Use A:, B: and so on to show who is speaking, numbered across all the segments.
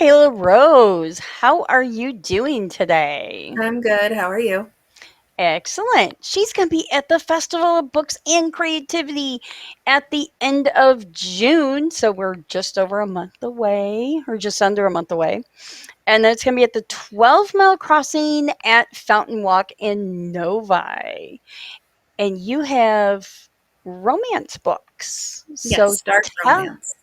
A: Kalia Rose. How are you doing today?
B: I'm good. How are you?
A: Excellent. She's going to be at the Festival of Books and Creativity at the end of June. So we're just over a month away, or just under a month away. And then it's going to be at the 12-mile crossing at Fountain Walk in Novi. And you have romance books. So
B: Yes, dark
A: tell,
B: romance.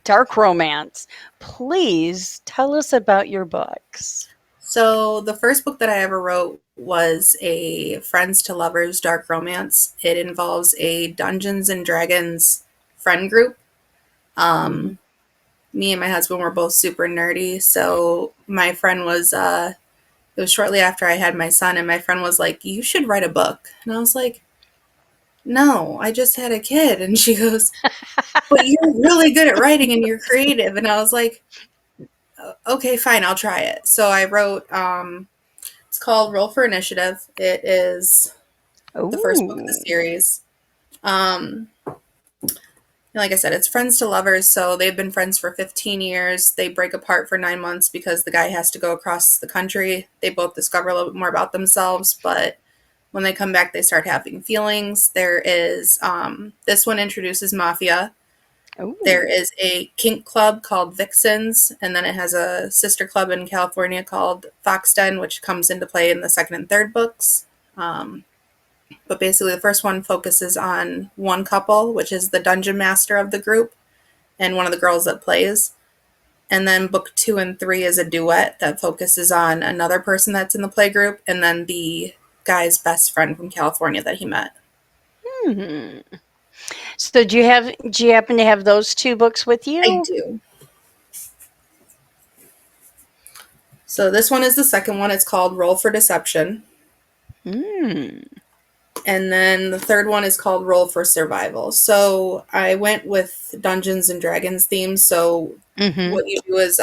A: dark romance. Please tell us about your books.
B: So, the first book that I ever wrote was a Friends to Lovers dark romance. It involves a Dungeons and Dragons friend group.
A: Mhm.
B: Um, Me and my husband were both super nerdy. So, my friend was, it was shortly after I had my son, and my friend was like, "You should write a book." And I was like, "No, I just had a kid." And she goes, "But you're really good at writing and you're creative." And I was like, "Okay, fine, I'll try it." So I wrote, it's called Roll for Initiative. It is the first book of the
A: Oh.
B: series. Um, like I said, it's friends to lovers. So they've been friends for 15 years. They break apart for 9 months because the guy has to go across the country. They both discover a little bit more about themselves, but when they come back, they start having feelings. There is, this one introduces mafia. There
A: Oh.
B: is a kink club called Vixens, and then it has a sister club in California called Foxden, which comes into play in the second and third books. Um, but basically, the first one focuses on one couple, which is the dungeon master of the group and one of the girls that plays. And then book 2 and 3 is a duet that focuses on another person that's in the play group and then the guy's best friend from California that he met.
A: Hmm. So do you happen to have those two books with
B: I
A: you?
B: do. So this one is the second one. It's called Roll for Deception.
A: Hmm.
B: And then the third one is called Roll for Survival. So I went with Dungeons and Dragons themes. So
A: Mm-hmm.
B: what you do is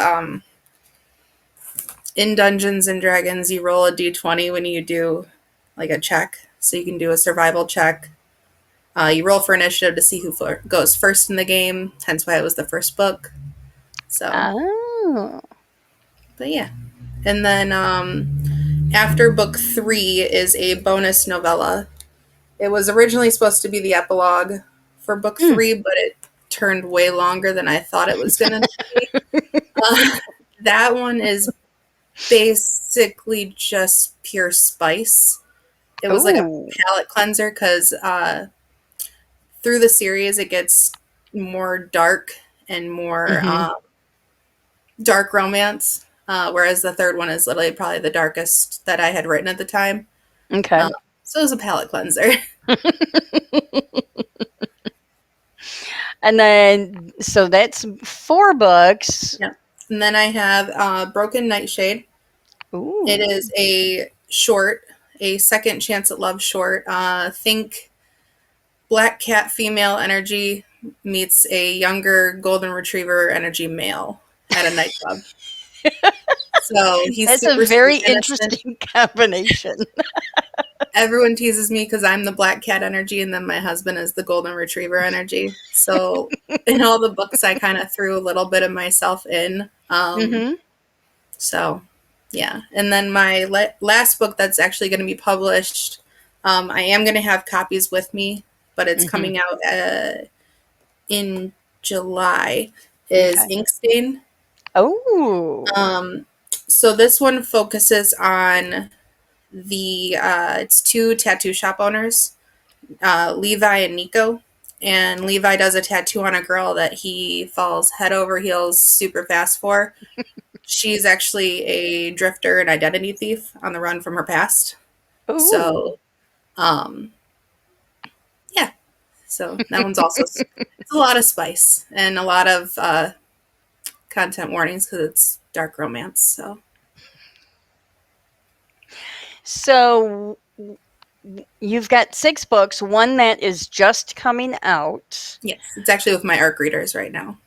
B: in Dungeons and Dragons, you roll a d20 when you do like a check. So you can do a survival check. You roll for initiative to see who goes first in the game. Hence why it was the first book. So,
A: Oh.
B: but yeah. And then after book 3 is a bonus novella. It was originally supposed to be the epilogue for book
A: Mm.
B: 3, but it turned way longer than I thought it was going to be. That one is basically just pure spice. It was like a
A: Oh.
B: palate cleanser because through the series it gets more dark and more
A: Mm-hmm.
B: dark romance, whereas the third one is literally probably the darkest that I had written at the time.
A: Okay.
B: So it was a palate cleanser.
A: And then so that's four books.
B: Yeah. And then I have Broken Nightshade. It
A: Ooh.
B: is a short, a second chance at love short. Think black cat female energy meets a younger golden retriever energy male at a nightclub. So he's
A: That's a
B: super sweet
A: very
B: and innocent.
A: interesting combination.
B: Everyone teases me because I'm the black cat energy, and then my husband is the golden retriever energy. So in all the books, I kind of threw a little bit of myself in.
A: Mm-hmm.
B: So yeah, and then my last book that's actually going to be published, I am going to have copies with me, but it's
A: Mm-hmm.
B: coming out in July. Is
A: Okay.
B: Inkstain.
A: Oh.
B: So this one focuses on the it's two tattoo shop owners, Levi and Nico. And Levi does a tattoo on a girl that he falls head over heels super fast for. She's actually a drifter and identity thief on the run from her past.
A: Ooh.
B: So, um, yeah. So that one's also it's a lot of spice and a lot of content warnings because it's dark romance. So
A: So you've got six books, one that is just coming out.
B: yes, it's actually with my ARC readers right now.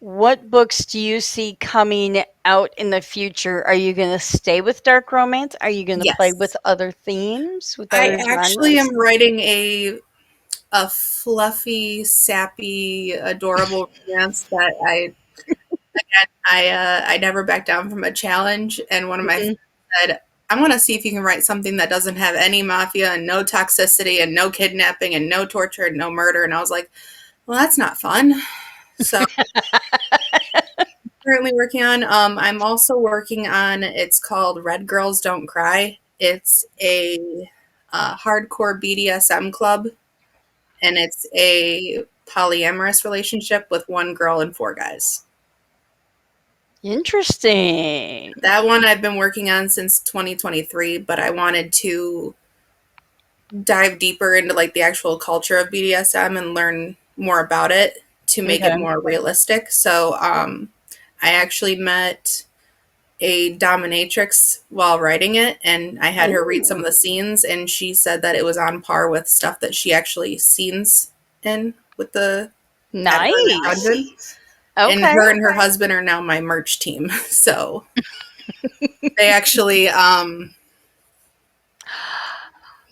A: What books do you see coming out in the future? Are you going to stay with dark romance? Are you going to play with
B: Yes,
A: other themes, with
B: I
A: other
B: actually
A: genres?
B: am writing a fluffy, sappy, adorable romance that I I never back down from a challenge, and one of my friends
A: Mhm.
B: said, "I want to see if you can write something that doesn't have any mafia and no toxicity and no kidnapping and no torture and no murder." And I was like, "Well, that's not fun." So currently working on. I'm also working on. It's called Red Girls Don't Cry. It's a hardcore BDSM club, and it's a polyamorous relationship with one girl and four guys.
A: Interesting.
B: That one I've been working on since 2023, but I wanted to dive deeper into like the actual culture of BDSM and learn more about it to make it
A: Okay.
B: more realistic. So I actually met a dominatrix while writing it, and I had her read some
A: Ooh,
B: of the scenes, and she said that it was on par with stuff that she actually scenes in with the at her
A: nice.
B: dungeon. And
A: Okay.
B: her and her husband are now my merch team. So they actually do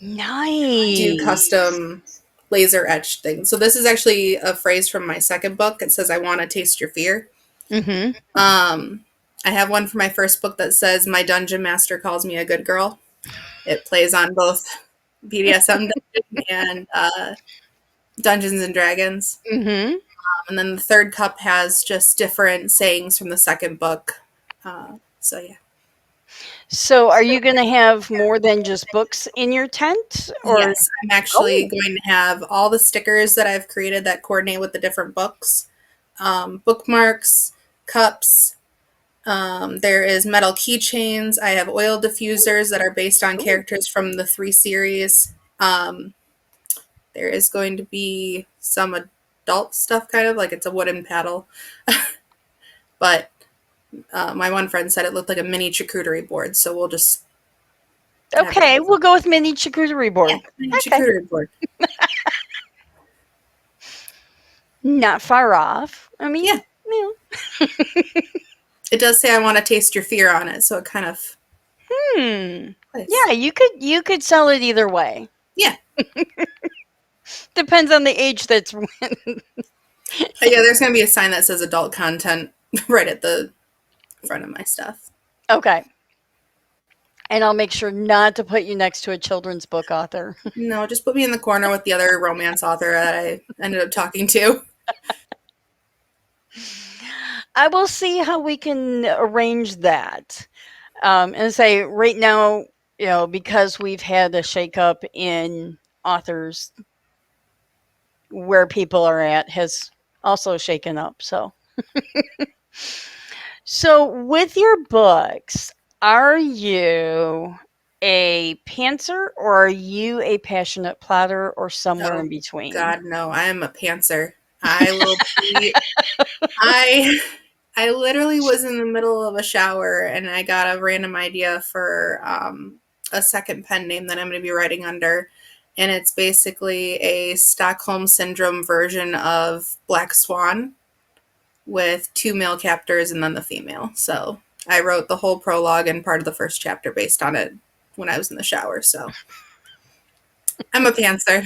A: Nice.
B: custom laser etched things. So this is actually a phrase from my second book. It says, "I want to taste your fear."
A: Mhm.
B: Um, I have one for my first book that says, "My dungeon master calls me a good girl." It plays on both BDSM dungeon and Dungeons and Dragons.
A: Mhm.
B: And then the third cup has just different sayings from the second book. So yeah.
A: So, are you going to have more than just books in your tent, or?
B: Yes, I'm actually
A: Oh,
B: going to have all the stickers that I've created that coordinate with the different books, bookmarks, cups. There is metal keychains. I have oil diffusers that are based on
A: ooh,
B: characters from the three series. Um, there is going to be some adult stuff, kind of like it's a wooden paddle. But my one friend said it looked like a mini charcuterie board, so we'll just have it.
A: okay. We'll go with mini charcuterie
B: Yeah,
A: board.
B: mini
A: Okay,
B: charcuterie board.
A: not far off. I mean,
B: Yeah, it does say "I want to taste your fear" on it, so it kind of
A: yeah.
B: plays.
A: You could sell it either way.
B: Yeah.
A: Depends on the age that's.
B: Yeah, there's going to be a sign that says adult content right at the front of my stuff.
A: Okay. And I'll make sure not to put you next to a children's book author.
B: No, just put me in the corner with the other romance author that I ended up talking to.
A: I will see how we can arrange that. And say right now, because we've had a shakeup in authors, where people are at has also shaken up. So with your books, are you a pantser or are you a passionate plotter or somewhere
B: Oh,
A: in between?
B: God, no. I am a pantser. I will be. I. I literally was in the middle of a shower and I got a random idea for a second pen name that I'm going to be writing under. And it's basically a Stockholm Syndrome version of Black Swan with two male captors and then the female. So I wrote the whole prologue and part of the first chapter based on it when I was in the shower. So I'm a pantser.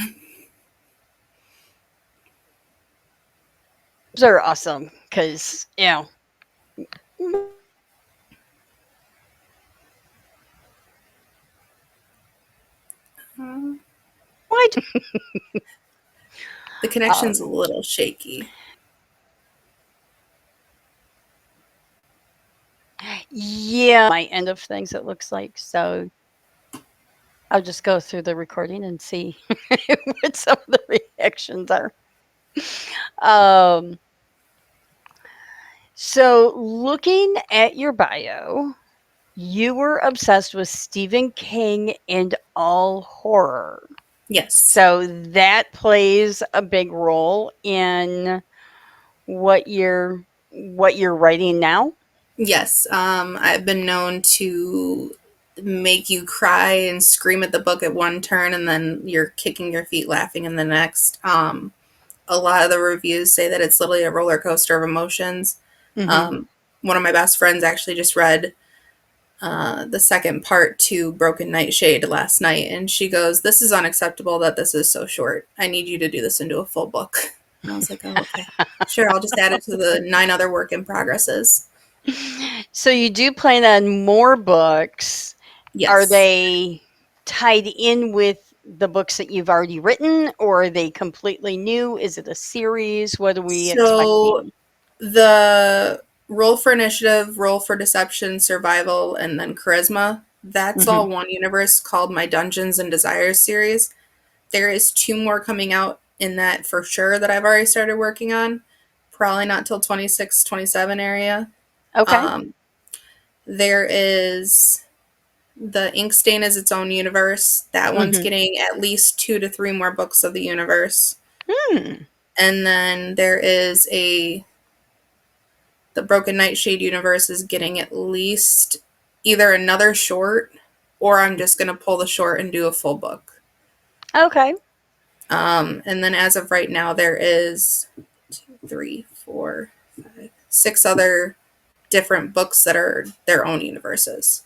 A: Those are awesome because, why?
B: The connection's a
A: Um,
B: little shaky.
A: yeah, my end of things, it looks like. So I'll just go through the recording and see what some of the reactions are. Um, so looking at your bio, you were obsessed with Stephen King and all horror.
B: Yes.
A: So that plays a big role in what you're writing now.
B: Yes. I've been known to make you cry and scream at the book at one turn and then you're kicking your feet laughing in the next. A lot of the reviews say that it's literally a roller coaster of emotions.
A: Hmm.
B: Um, one of my best friends actually just read the second part to Broken Nightshade last night, and she goes, "This is unacceptable that this is so short. I need you to do this into a full book." And I was like, oh, okay. Sure, I'll just add it to the 9 other work in progresses.
A: So you do plan on more books. Are
B: Yes.
A: they tied in with the books that you've already written, or are they completely new? Is it a series? What are we
B: So
A: expecting?
B: the roll for initiative, roll for deception, survival, and then charisma, that's
A: Hmm.
B: all one universe called my Dungeons and Desires series. There is 2 more coming out in that for sure that I've already started working on. Probably not till 26, 27 area.
A: Okay.
B: Um, there is the Inkstain is its own universe. That one's
A: Hmm.
B: getting at least 2 to 3 more books of the universe.
A: Hmm.
B: And then there is a the Broken Nightshade universe is getting at least either another short or I'm just going to pull the short and do a full book.
A: Okay.
B: And then as of right now, there is 6 other different books that are their own universes.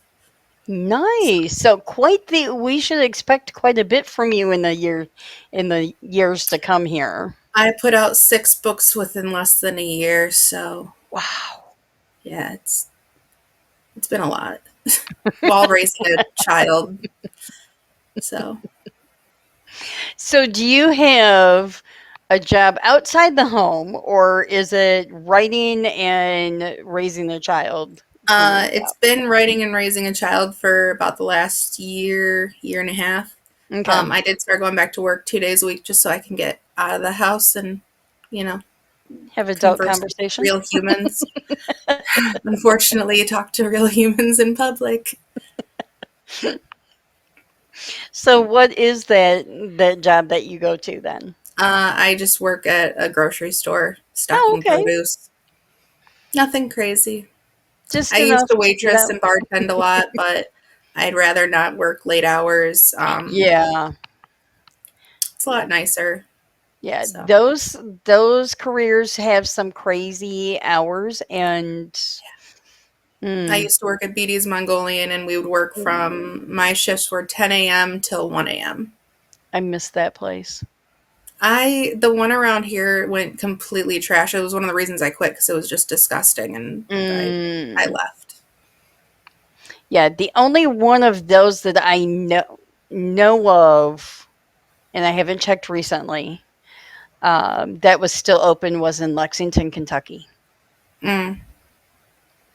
B: So
A: Nice. So quite the we should expect quite a bit from you in the years to come here.
B: I put out 6 books within less than a year, so
A: Wow.
B: yeah, it's been a lot while raising a child. So
A: So do you have a job outside the home, or is it writing and raising a child for your
B: it's
A: job?
B: been writing and raising a child for about the last year and a half.
A: Okay.
B: I did start going back to work 2 days a week just so I can get out of the house and, you know,
A: Have adult
B: converse with
A: conversation.
B: real humans. Unfortunately, talk to real humans in public.
A: So what is that job that you go to then?
B: I just work at a grocery store
A: Oh,
B: stocking
A: okay.
B: produce. Nothing crazy.
A: Just
B: I used
A: enough
B: to
A: to get
B: waitress
A: out.
B: and bartend a lot, but I'd rather not work late hours.
A: Yeah.
B: It's a
A: Yeah.
B: lot nicer.
A: Yeah.
B: So
A: Those careers have some crazy hours and
B: I
A: mm,
B: used to work at BD's Mongolian, and we would work from my shifts were 10 a.m. till 1 a.m.
A: I miss that place.
B: The one around here went completely trash. It was one of the reasons I quit because it was just disgusting, and I
A: Mm.
B: left.
A: Yeah, the only one of those that I know of, and I haven't checked recently, that was still open was in Lexington, Kentucky.
B: Mm.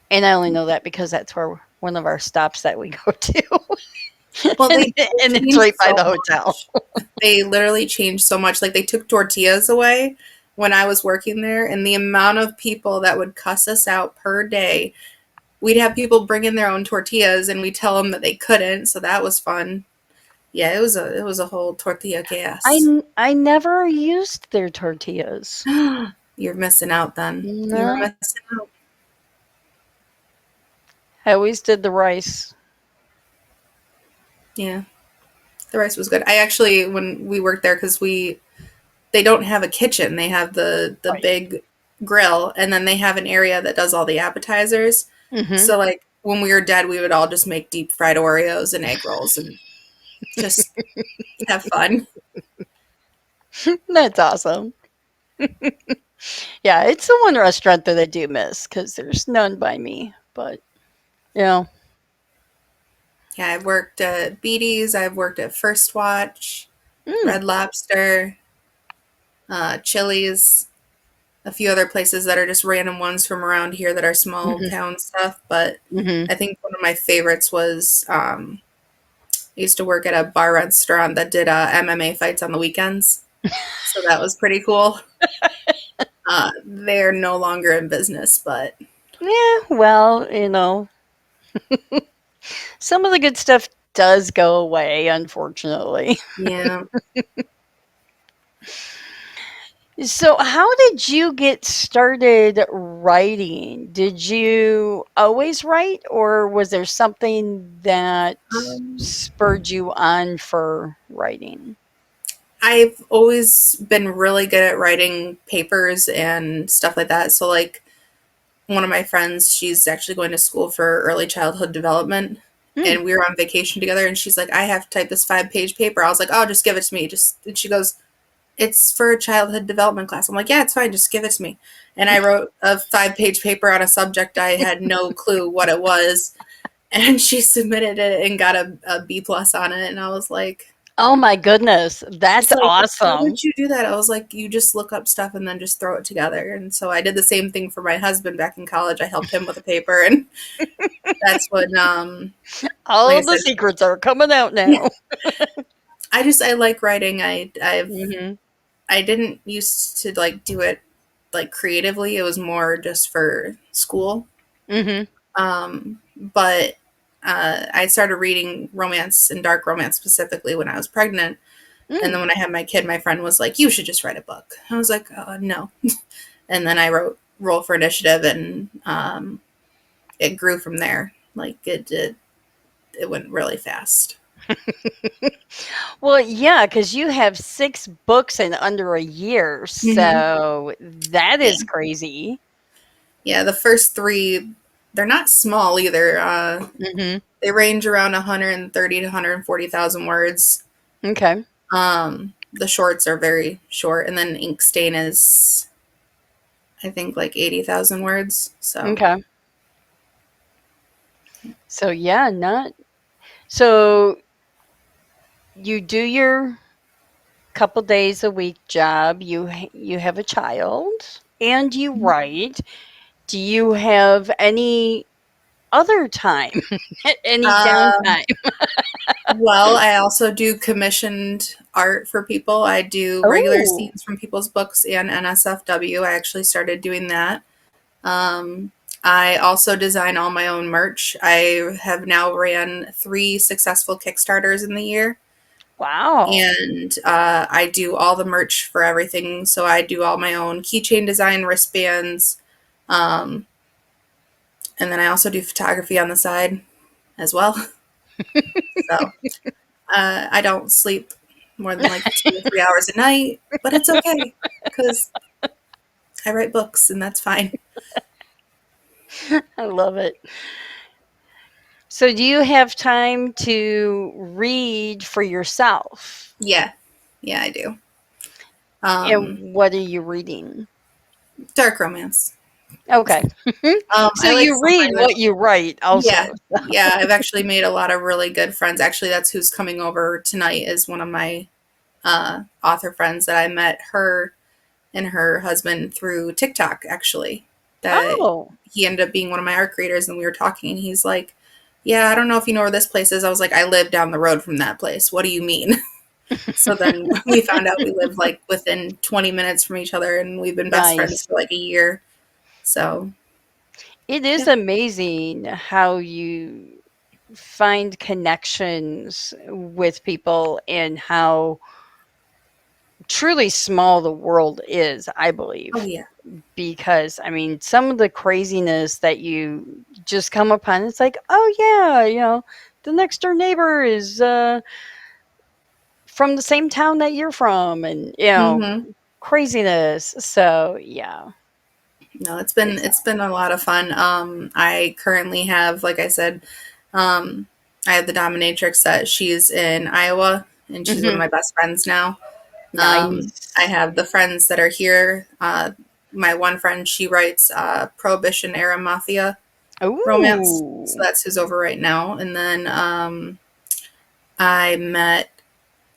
A: And I only know that because that's where one of our stops that we go to.
B: Well,
A: and,
B: they
A: and it's
B: changed
A: right by
B: so
A: the hotel.
B: much. They literally changed so much. Like they took tortillas away when I was working there, and the amount of people that would cuss us out per day. We'd have people bring in their own tortillas, and we tell them that they couldn't. So that was fun. Yeah, it was a whole tortilla chaos.
A: I never used their tortillas.
B: You're missing out then. You were
A: No,
B: missing out.
A: I always did the rice.
B: Yeah, the rice was good. I actually, when we worked there, because they don't have a kitchen. They have the
A: Right.
B: big grill, and then they have an area that does all the appetizers.
A: Hmm.
B: So like when we were dead, we would all just make deep fried Oreos and egg rolls and just have fun.
A: That's awesome. Yeah, it's the one restaurant that I do miss because there's none by me. But, you know,
B: Yeah, I've worked at Beatty's. I've worked at First Watch,
A: mm,
B: Red Lobster, Chili's, a few other places that are just random ones from around here that are small
A: hmm,
B: town stuff. But
A: hmm.
B: I think one of my favorites was I used to work at a bar restaurant that did MMA fights on the weekends. So that was pretty cool. They're no longer in business, but
A: Yeah, well, some of the good stuff does go away, unfortunately.
B: yeah.
A: So, how did you get started writing? Did you always write, or was there something that
B: Um,
A: spurred you on for writing?
B: I've always been really good at writing papers and stuff like that. So, like, one of my friends, she's actually going to school for early childhood development.
A: Mm,
B: And we were on vacation together, and she's like, I have to type this 5-page paper. I was like, oh, just give it to me. And she goes, it's for a childhood development class. I'm like, yeah, it's fine. Just give it to me. And I wrote a 5-page paper on a subject I had no clue what it was. And she submitted it and got a B plus on it. And I was like,
A: Oh my goodness,
B: she's
A: that's
B: like, how
A: awesome.
B: did you do that? I was like, you just look up stuff and then just throw it together. And so I did the same thing for my husband back in college. I helped him with a paper. And that's when, like I
A: All the
B: said,
A: secrets are coming out
B: yeah,
A: now.
B: I like writing.
A: Mhm.
B: I didn't used to like do it like creatively. It was more just for school.
A: Mhm.
B: But I started reading romance and dark romance specifically when I was pregnant. And then
A: Mm.
B: when I had my kid, my friend was like, "You should just write a book." I was like, "No." And then I wrote Roll for Initiative, and it grew from there. Like it went really fast.
A: Well, yeah, because you have 6 books in under a year,
B: Mm-hmm.
A: so that
B: Yeah,
A: is crazy.
B: yeah. The first three, they're not small either.
A: Mhm.
B: They range around 130 to 140,000 words.
A: Okay.
B: The shorts are very short, and then Inkstain is, I think, like 80,000 words. So,
A: Okay. So, yeah, not so you do your couple days a week job, you have a child, and you write. Do you have any other time? Any
B: uh,
A: downtime?
B: well, I also do commissioned art for people. I do regular
A: Oh,
B: scenes from people's books and NSFW. I actually started doing that. Um, I also design all my own merch. I have now ran 3 successful Kickstarters in the year.
A: wow.
B: And I do all the merch for everything. So I do all my own keychain design, wristbands, um, and then I also do photography on the side as well. So I don't sleep more than like 2 or 3 hours a night, but it's okay because I write books and that's fine.
A: I love it. So, do you have time to read for yourself?
B: Yeah, yeah, I do.
A: And what are you reading?
B: Dark romance.
A: Okay. So,
B: I like
A: you read
B: something that,
A: what you write
B: yeah,
A: also.
B: yeah. I've actually made a lot of really good friends. Actually, that's who's coming over tonight. Is one of my author friends that I met her and her husband through TikTok, actually. That
A: Oh.
B: he ended up being one of my art creators, and we were talking, and he's like, yeah, I don't know if you know where this place is. I was like, I live down the road from that place. What do you mean? So then we found out we live like within 20 minutes from each other, and we've been best friends
A: Nice.
B: for like a year. So,
A: It is
B: yeah.
A: amazing how you find connections with people and how truly small the world is, I
B: Oh,
A: believe.
B: yeah.
A: Because, I mean, some of the craziness that you just come upon, it's like, oh, yeah, the next door neighbor is from the same town that you're from, and,
B: Mm-hmm.
A: craziness. So, yeah,
B: No,
A: it's,
B: it's been a lot of fun. I currently have, like I said, um, I have the dominatrix that she's in Iowa, and she's one of
A: mhm,
B: my best friends now. I
A: nice.
B: have the friends that are here. My one friend, she writes Prohibition era mafia romance, so
A: Ooh,
B: that's who's over right now. And then I met,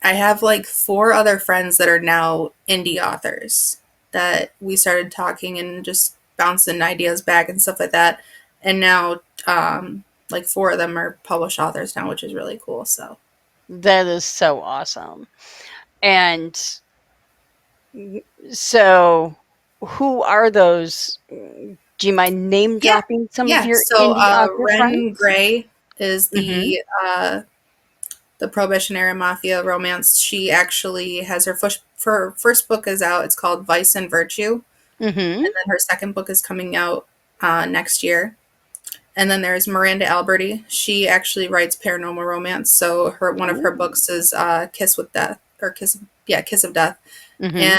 B: I have like 4 other friends that are now indie authors that we started talking and just bouncing ideas back and stuff like that. And now, like 4 of them are published authors now, which is really cool. So,
A: that is so awesome. And so, who are those? Do you mind name
B: yeah,
A: dropping some of
B: yeah.
A: your
B: So,
A: indie author
B: Ren
A: friends?
B: Gray is
A: Mhm,
B: the Prohibition era mafia romance. She actually has her first book is out. It's called Vice and Virtue,
A: mhm.
B: and then her second book is coming out next year. And then there's Miranda Alberti. She actually writes paranormal romance. So her one of her
A: Ooh,
B: books is Kiss with Death or Kiss of Death,
A: mhm.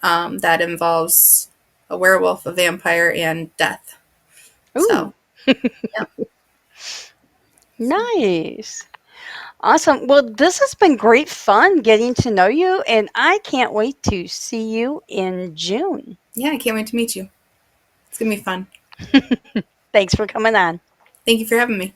B: and that involves a werewolf, a vampire, and death. So
A: Ooh,
B: yeah,
A: nice. Awesome. Well, this has been great fun getting to know you, and I can't wait to see you in June.
B: Yeah, I can't wait to meet you. It's going to be fun.
A: Thanks for coming on.
B: Thank you for having me.